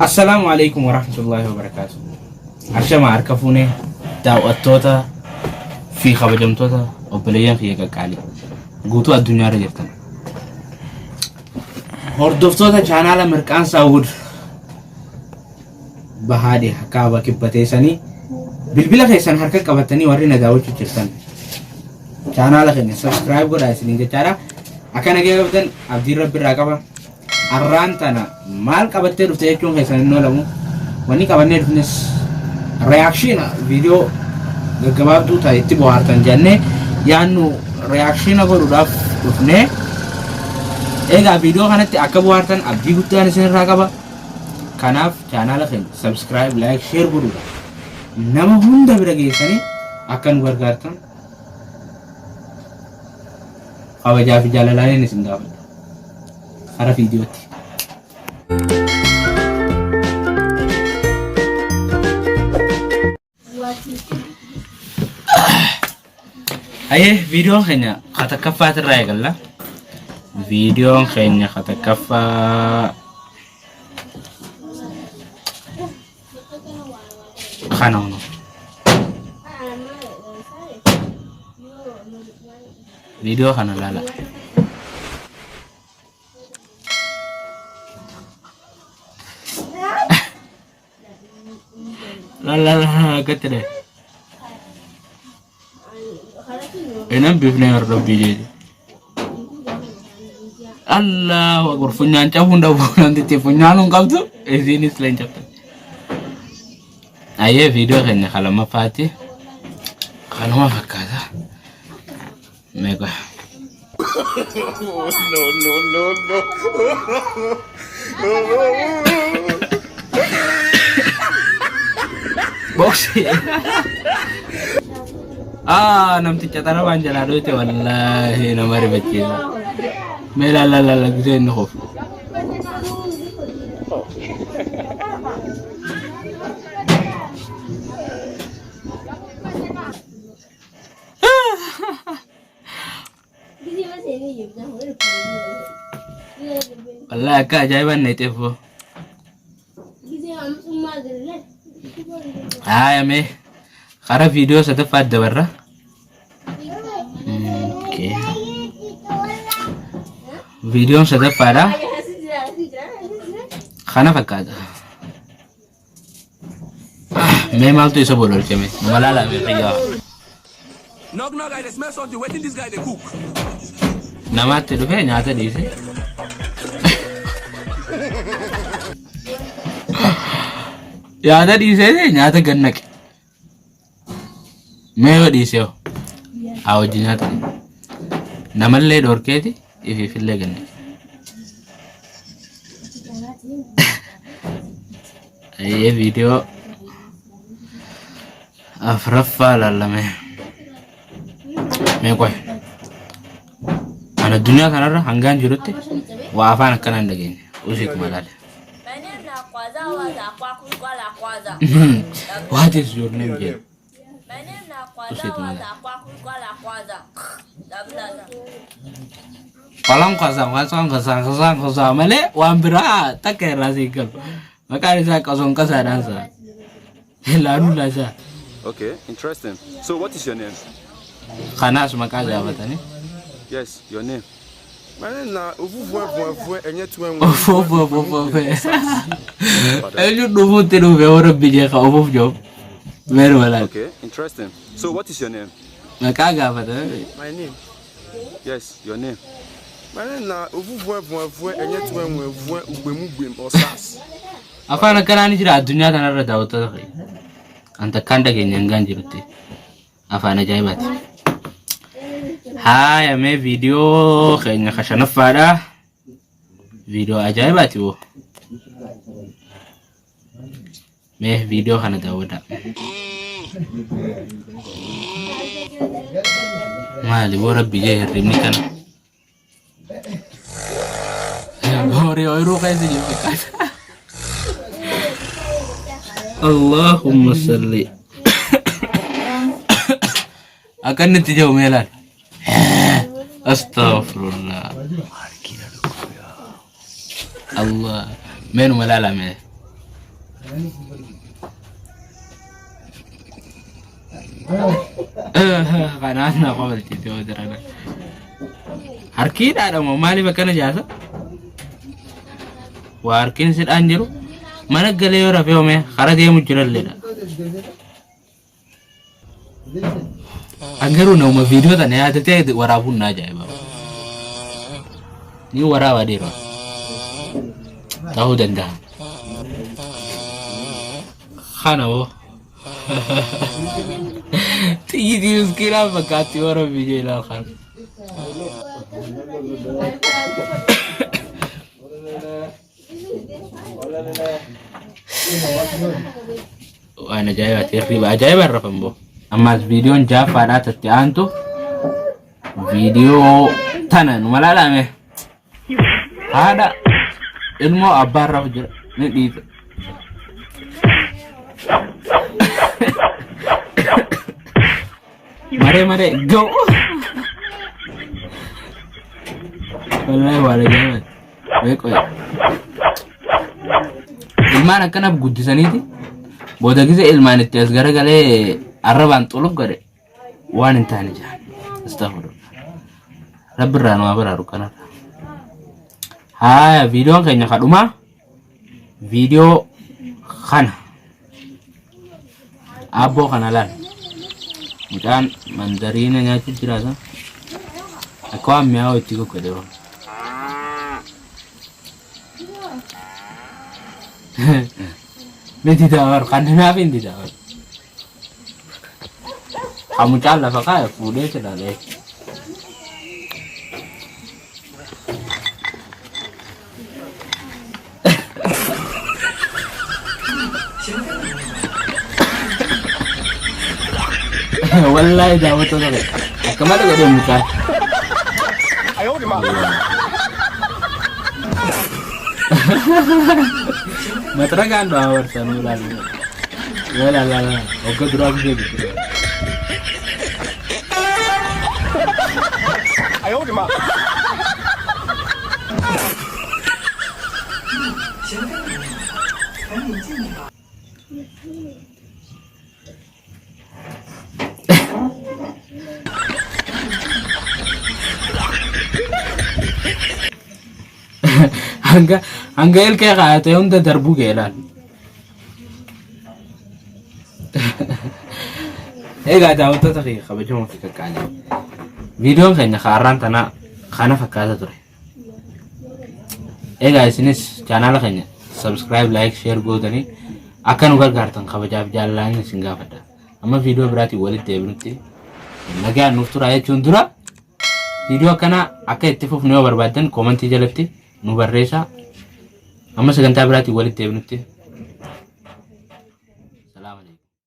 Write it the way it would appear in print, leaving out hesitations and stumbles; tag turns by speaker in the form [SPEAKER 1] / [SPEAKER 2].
[SPEAKER 1] السلام عليكم ورحمة الله وبركاته. عشان عركفوني دعوتوتا في خبجمتوتا وبليان في كالي قوتوا الدنيا رجعتنا هردفتوتا كان على مركان سعود بهادي حكاوة كبتيساني بالبلا خيسان حركة كبتني ورينا داوت كيرتن كان على خير سبسكرايب قرأ سنين كتارا أكان أجي قبتن عبد ربي راكبا arrantana mal kabatte dufte jechuun keessan inni olamu wanni qabannee dhufnes reaction video gaggabaabduu ta'e itti bohaartan jennee yaannu reaction godhuudhaaf dhufne egaa video kanatti akka bohaartan abdii guddaan isinirraa qaba kanaaf chaanaala keenya subscribe like share godhuudha nama hunda bira geessanii akka nu gargaartan kabajaa fi jaalalaaleen isin gaafadha hara videotti aye video kenya kata kafa teraya kala video kenya kata kafa kanono video kana lala la katire enam bifne rabbi jadi Allah wa gurfunyan cahunda nanti tifunyan ngabtu ezini selain chapter aye video kenya kala mafati kanwa hakaza mega no boxing namti catara banjala do te wallahi na mari bacci mela la giden no khof wallahi ka jaiban ne tefo me kara video satu pada barra oke video satu pada kana fakada me mal tu iso bolor cheme malala me riya
[SPEAKER 2] knock I smell something waiting this guy they cook
[SPEAKER 1] namate do fe nyata dise ya ada di sini nyata genek meo di sini awo jinyata namalle dorketi ifi fille genek aye video afrafa lalame me koy ana dunia kanara hangan jurutte wa afana kanan dagene usik malale what is your name again?
[SPEAKER 3] My name is Kwaza.
[SPEAKER 1] Palang kosong male wambira takera sikal makari sa kosong kasadansa lalu laza.
[SPEAKER 2] Okay, interesting. So what is your name?
[SPEAKER 1] Khanas makaza batani.
[SPEAKER 2] Yes, your name. My name na enye tuwe
[SPEAKER 1] Ayo dumu tenu be ora bije ka ofu job. Very well.
[SPEAKER 2] Okay, interesting. So what is your name?
[SPEAKER 1] Makaga batani.
[SPEAKER 2] My name. Yes, your name. My name na enye tuwe ugbemugbe osas.
[SPEAKER 1] Afana kanani jira dunia tanara dawta kai. Anta kanda genyangan jiruti. Afana jaibati. Hai me video kayaknya kasana fada video ajaibati wo me video kana dawda mali wora bije rimni kana bori oiru kaisi jifikat Allahumma salli akan natijah umelan Astaghfirullah. Allah. Menu malala me. Kanaan na ako balchite o dirana. Harkin ada mo mali bakana jasa. Wa harkin sid anjiru. Mana gale ora feo me khara de mujral leda. Angaru na uma video ta ne ada te warabun na jay baba. Ni warawa diro. Tahu danda. Khana wo. Tidi उसकी ना बकाती और विजय लाल खान وانا جاي تقريبا جاي برفم بو اما الفيديو جاء فادات تانتو فيديو تنن ولا لا مه هذا ilmu abar rafjur ni mare go wallahi wala jamat beko ilman akana guddisaniti boda gize ilman itti asgara gale araban tulub gade wan intani ja astaghfirullah rabbira no abararu kana haya video kayaknya kaduma video khana abo kanalan mutan mandarina nyatu jirasa aku amya otiko kodero Nanti dawar kan nabi nanti dawar kamu cala pakai fude sedale wallahi da wato da kamar da gudun muka ayo di ma matra kan da war tanu lalu wala oke drop gitu ayo di ma Angga el kayak kata yang udah terbuka gak tahu tuh tapi kamu cuma fikir kali video kayaknya karan tanah karena fakir tuh guys ini channel kayaknya subscribe like share go tani akan ugal gartan kamu jawab jalan singgah pada ama video berarti walid deh berarti lagi anu tuh raya cundura video karena akan itu fuf neo berbatan komen ti jalati nu barresa amma seganta berarti walid deh berarti